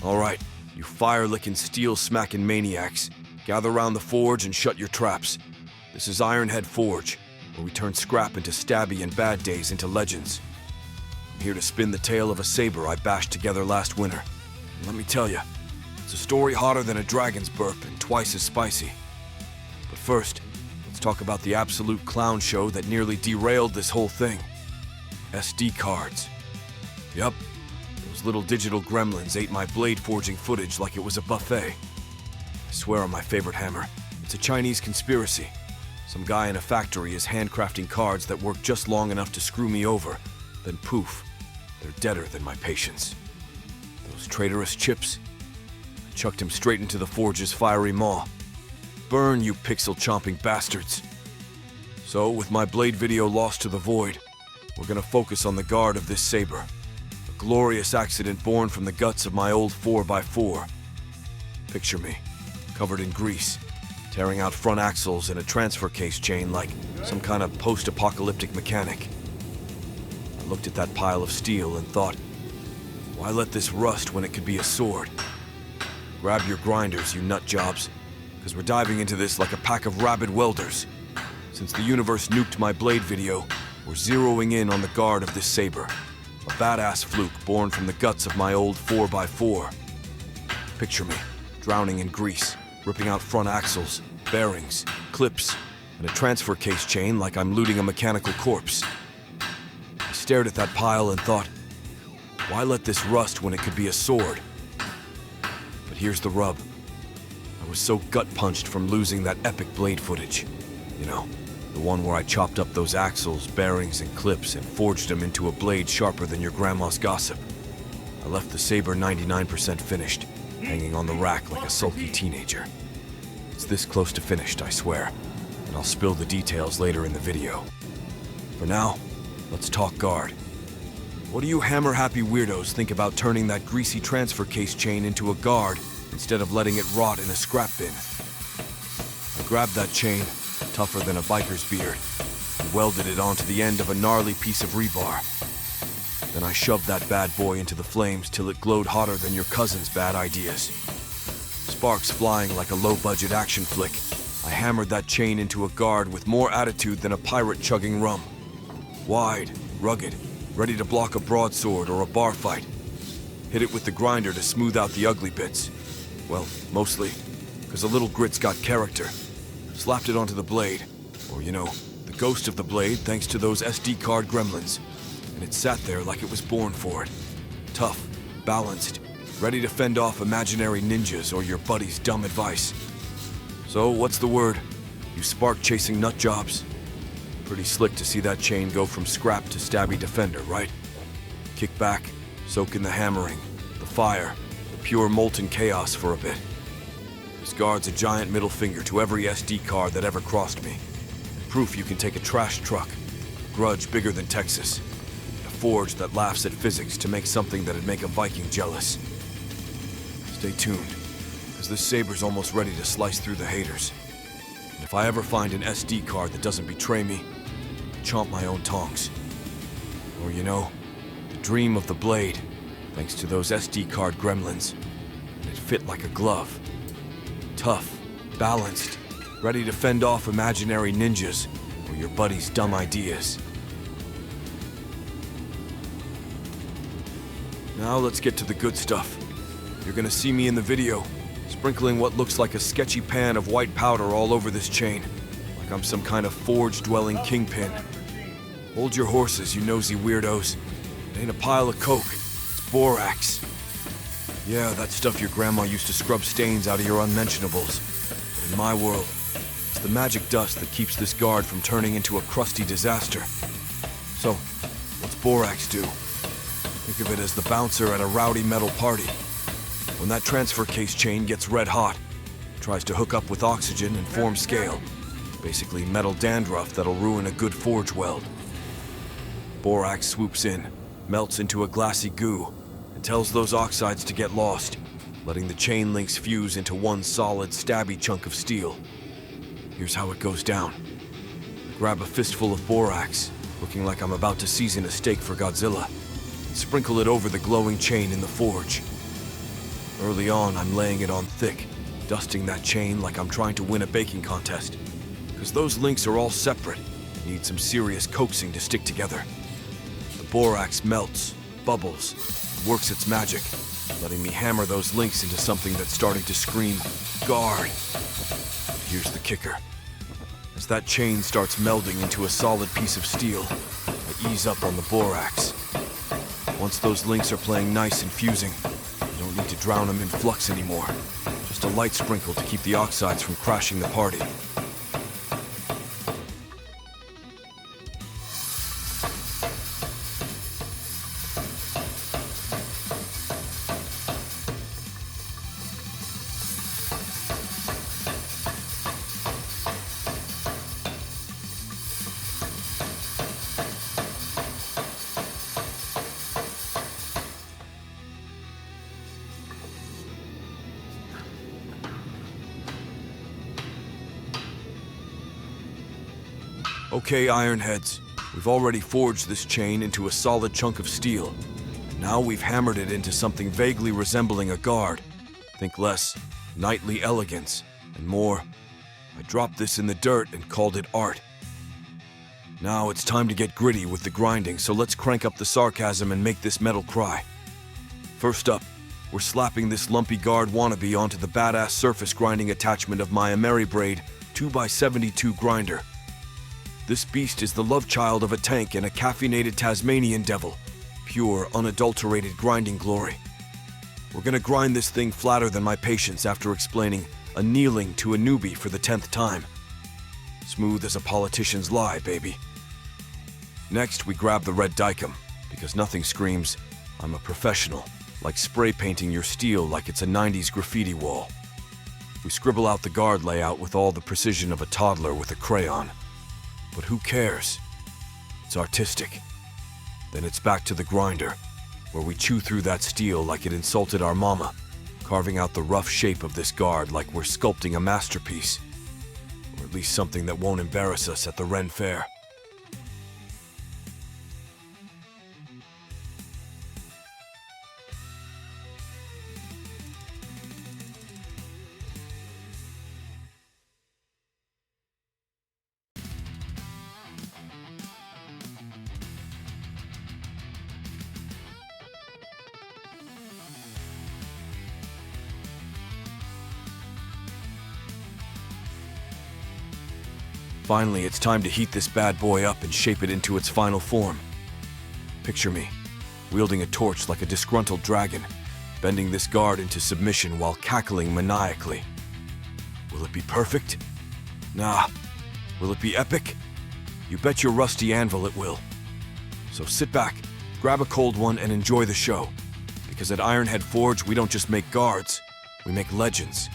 All right, you fire-licking, steel-smacking maniacs, gather round the forge and shut your traps. This is Ironhead Forge, where we turn scrap into stabby and bad days into legends. I'm here to spin the tale of a saber I bashed together last winter. And let me tell you, it's a story hotter than a dragon's burp and twice as spicy. But first, let's talk about the absolute clown show that nearly derailed this whole thing. SD cards. Yup, those little digital gremlins ate my blade forging footage like it was a buffet. I swear on my favorite hammer, it's a Chinese conspiracy. Some guy in a factory is handcrafting cards that work just long enough to screw me over, then poof, they're deader than my patience. Those traitorous chips, I chucked him straight into the forge's fiery maw. Burn, you pixel-chomping bastards. So, with my blade video lost to the void, we're gonna focus on the guard of this saber. A glorious accident born from the guts of my old 4x4. Picture me, covered in grease, tearing out front axles in a transfer case chain like some kind of post-apocalyptic mechanic. I looked at that pile of steel and thought, why let this rust when it could be a sword? Grab your grinders, you nut jobs, because we're diving into this like a pack of rabid welders. Since the universe nuked my blade video, we're zeroing in on the guard of this saber. A badass fluke born from the guts of my old 4x4. Picture me, drowning in grease, ripping out front axles, bearings, clips, and a transfer case chain like I'm looting a mechanical corpse. I stared at that pile and thought, why let this rust when it could be a sword? But here's the rub. I was so gut-punched from losing that epic blade footage. You know, the one where I chopped up those axles, bearings, and clips and forged them into a blade sharper than your grandma's gossip. I left the saber 99% finished, hanging on the rack like a sulky teenager. It's this close to finished, I swear, and I'll spill the details later in the video. For now, let's talk guard. What do you hammer-happy weirdos think about turning that greasy transfer case chain into a guard instead of letting it rot in a scrap bin? I grabbed that chain, tougher than a biker's beard, and welded it onto the end of a gnarly piece of rebar. Then I shoved that bad boy into the flames till it glowed hotter than your cousin's bad ideas. Sparks flying like a low-budget action flick, I hammered that chain into a guard with more attitude than a pirate chugging rum. Wide, rugged, ready to block a broadsword or a bar fight. Hit it with the grinder to smooth out the ugly bits. Well, mostly, because a little grit's got character. Slapped it onto the blade, or you know, the ghost of the blade thanks to those SD card gremlins. And it sat there like it was born for it. Tough, balanced, ready to fend off imaginary ninjas or your buddy's dumb advice. So, what's the word? You spark-chasing nut jobs? Pretty slick to see that chain go from scrap to stabby defender, right? Kick back, soak in the hammering, the fire, the pure molten chaos for a bit. This guard's a giant middle finger to every SD card that ever crossed me. Proof you can take a trash truck, a grudge bigger than Texas, a forge that laughs at physics to make something that'd make a Viking jealous. Stay tuned, because this saber's almost ready to slice through the haters. And if I ever find an SD card that doesn't betray me, I'll chomp my own tongs. Or you know, the dream of the blade, thanks to those SD card gremlins. And it fit like a glove. Tough, balanced, ready to fend off imaginary ninjas or your buddy's dumb ideas. Now let's get to the good stuff. You're gonna see me in the video, sprinkling what looks like a sketchy pan of white powder all over this chain, like I'm some kind of forge-dwelling kingpin. Hold your horses, you nosy weirdos. It ain't a pile of coke, it's borax. Yeah, that stuff your grandma used to scrub stains out of your unmentionables. But in my world, it's the magic dust that keeps this guard from turning into a crusty disaster. So, what's borax do? Think of it as the bouncer at a rowdy metal party. When that transfer case chain gets red hot, it tries to hook up with oxygen and form scale. Basically metal dandruff that'll ruin a good forge weld. Borax swoops in, melts into a glassy goo, and tells those oxides to get lost, letting the chain links fuse into one solid, stabby chunk of steel. Here's how it goes down. I grab a fistful of borax, looking like I'm about to season a steak for Godzilla, and sprinkle it over the glowing chain in the forge. Early on, I'm laying it on thick, dusting that chain like I'm trying to win a baking contest. Because those links are all separate, need some serious coaxing to stick together. The borax melts, bubbles, works its magic, letting me hammer those links into something that's starting to scream, guard. But here's the kicker. As that chain starts melding into a solid piece of steel, I ease up on the borax. Once those links are playing nice and fusing, you don't need to drown them in flux anymore. Just a light sprinkle to keep the oxides from crashing the party. Okay, Ironheads, we've already forged this chain into a solid chunk of steel. Now we've hammered it into something vaguely resembling a guard. Think less knightly elegance, and more, I dropped this in the dirt and called it art. Now it's time to get gritty with the grinding, so let's crank up the sarcasm and make this metal cry. First up, we're slapping this lumpy guard wannabe onto the badass surface grinding attachment of my AmeriBraid 2x72 grinder. This beast is the love child of a tank and a caffeinated Tasmanian devil. Pure, unadulterated grinding glory. We're gonna grind this thing flatter than my patience after explaining annealing to a newbie for the 10th time. Smooth as a politician's lie, baby. Next, we grab the red dicum, because nothing screams, I'm a professional, like spray painting your steel like it's a 90s graffiti wall. We scribble out the guard layout with all the precision of a toddler with a crayon. But who cares? It's artistic. Then it's back to the grinder, where we chew through that steel like it insulted our mama, carving out the rough shape of this guard like we're sculpting a masterpiece. Or at least something that won't embarrass us at the Ren Fair. Finally, it's time to heat this bad boy up and shape it into its final form. Picture me, wielding a torch like a disgruntled dragon, bending this guard into submission while cackling maniacally. Will it be perfect? Nah. Will it be epic? You bet your rusty anvil it will. So sit back, grab a cold one, and enjoy the show. Because at Ironhead Forge, we don't just make guards, we make legends.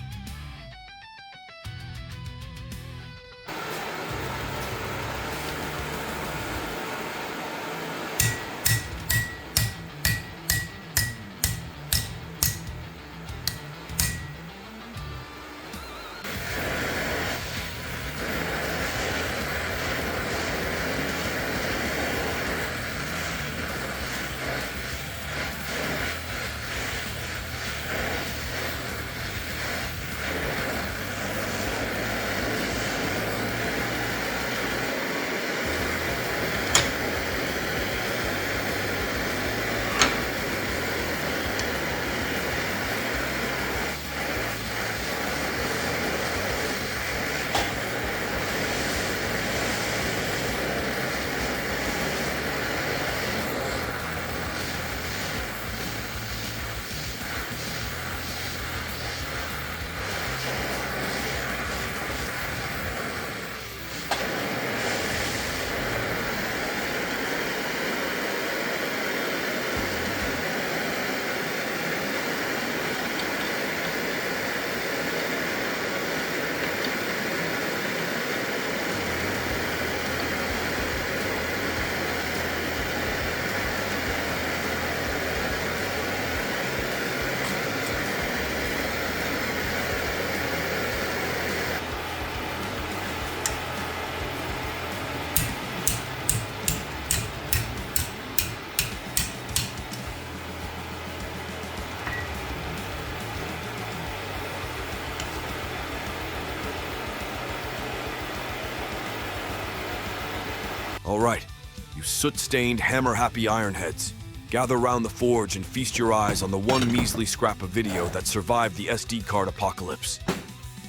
All right, you soot-stained, hammer-happy ironheads. Gather round the forge and feast your eyes on the one measly scrap of video that survived the SD card apocalypse.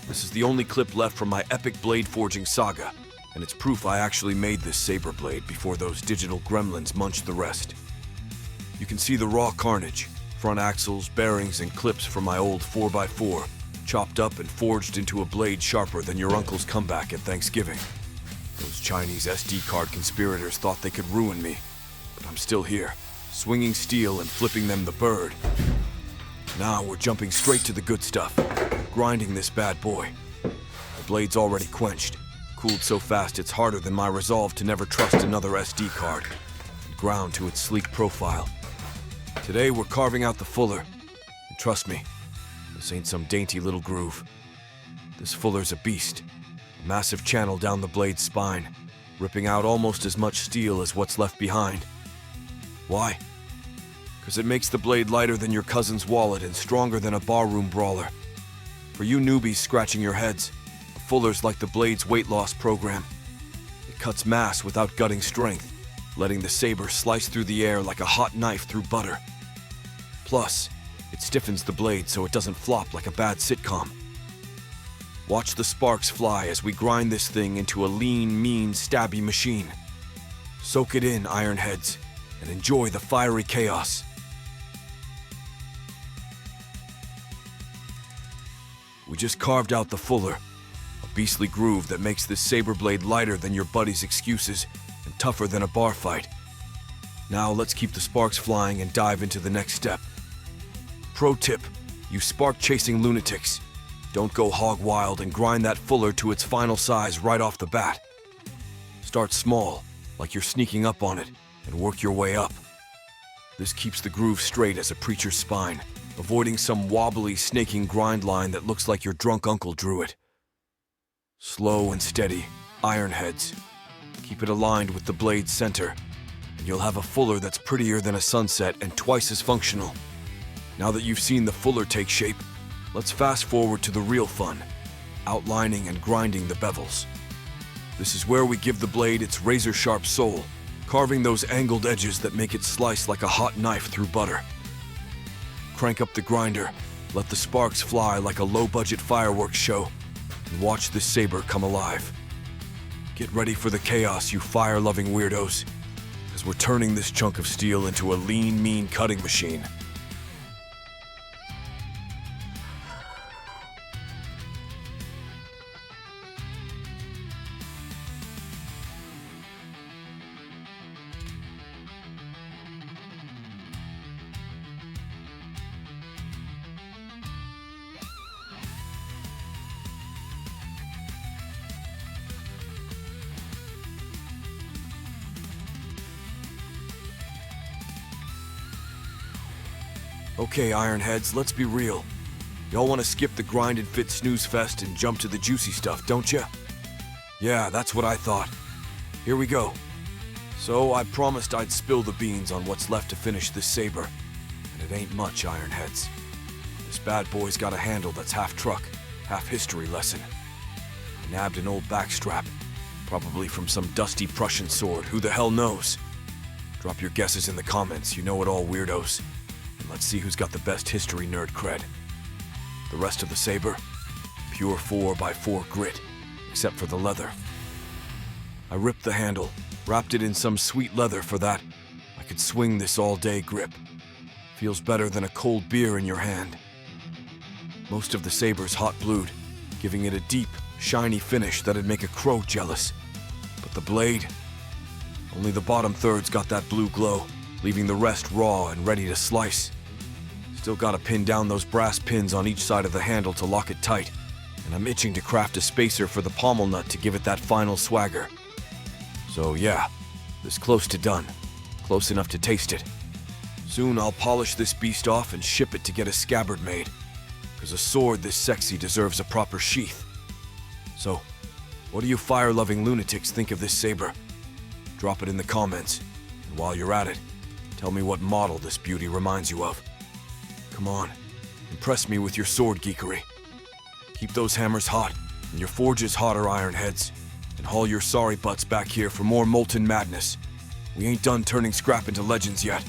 This is the only clip left from my epic blade forging saga, and it's proof I actually made this saber blade before those digital gremlins munched the rest. You can see the raw carnage, front axles, bearings, and clips from my old 4x4, chopped up and forged into a blade sharper than your uncle's comeback at Thanksgiving. Those Chinese SD card conspirators thought they could ruin me, but I'm still here, swinging steel and flipping them the bird. Now we're jumping straight to the good stuff, grinding this bad boy. The blade's already quenched, cooled so fast it's harder than my resolve to never trust another SD card, and ground to its sleek profile. Today we're carving out the fuller, and trust me, this ain't some dainty little groove. This fuller's a beast, a massive channel down the blade's spine, ripping out almost as much steel as what's left behind. Why? Because it makes the blade lighter than your cousin's wallet and stronger than a barroom brawler. For you newbies scratching your heads, a fuller's like the blade's weight loss program. It cuts mass without gutting strength, letting the saber slice through the air like a hot knife through butter. Plus, it stiffens the blade so it doesn't flop like a bad sitcom. Watch the sparks fly as we grind this thing into a lean, mean, stabby machine. Soak it in, ironheads, and enjoy the fiery chaos. We just carved out the fuller, a beastly groove that makes this saber blade lighter than your buddy's excuses and tougher than a bar fight. Now let's keep the sparks flying and dive into the next step. Pro tip, you spark-chasing lunatics. Don't go hog wild and grind that fuller to its final size right off the bat. Start small, like you're sneaking up on it, and work your way up. This keeps the groove straight as a preacher's spine, avoiding some wobbly, snaking grind line that looks like your drunk uncle drew it. Slow and steady, ironheads. Keep it aligned with the blade's center, and you'll have a fuller that's prettier than a sunset and twice as functional. Now that you've seen the fuller take shape, let's fast forward to the real fun, outlining and grinding the bevels. This is where we give the blade its razor-sharp soul, carving those angled edges that make it slice like a hot knife through butter. Crank up the grinder, let the sparks fly like a low-budget fireworks show, and watch this saber come alive. Get ready for the chaos, you fire-loving weirdos, as we're turning this chunk of steel into a lean, mean cutting machine. Okay, Ironheads, let's be real. Y'all want to skip the grind and fit snooze fest and jump to the juicy stuff, don't ya? Yeah, that's what I thought. Here we go. So I promised I'd spill the beans on what's left to finish this saber, and it ain't much, Ironheads. This bad boy's got a handle that's half truck, half history lesson. I nabbed an old backstrap, probably from some dusty Prussian sword, who the hell knows? Drop your guesses in the comments, you know it all, weirdos. And let's see who's got the best history nerd cred. The rest of the saber? Pure 4x4 grit, except for the leather. I ripped the handle, wrapped it in some sweet leather for that. I could swing this all-day grip. Feels better than a cold beer in your hand. Most of the saber's hot blued, giving it a deep, shiny finish that'd make a crow jealous. But the blade? Only the bottom third's got that blue glow, leaving the rest raw and ready to slice. Still gotta pin down those brass pins on each side of the handle to lock it tight, and I'm itching to craft a spacer for the pommel nut to give it that final swagger. So yeah, this close to done. Close enough to taste it. Soon I'll polish this beast off and ship it to get a scabbard made, because a sword this sexy deserves a proper sheath. So, what do you fire-loving lunatics think of this saber? Drop it in the comments, and while you're at it, tell me what model this beauty reminds you of. Come on, impress me with your sword geekery. Keep those hammers hot, and your forges hotter, Ironheads. and haul your sorry butts back here for more molten madness. We ain't done turning scrap into legends yet.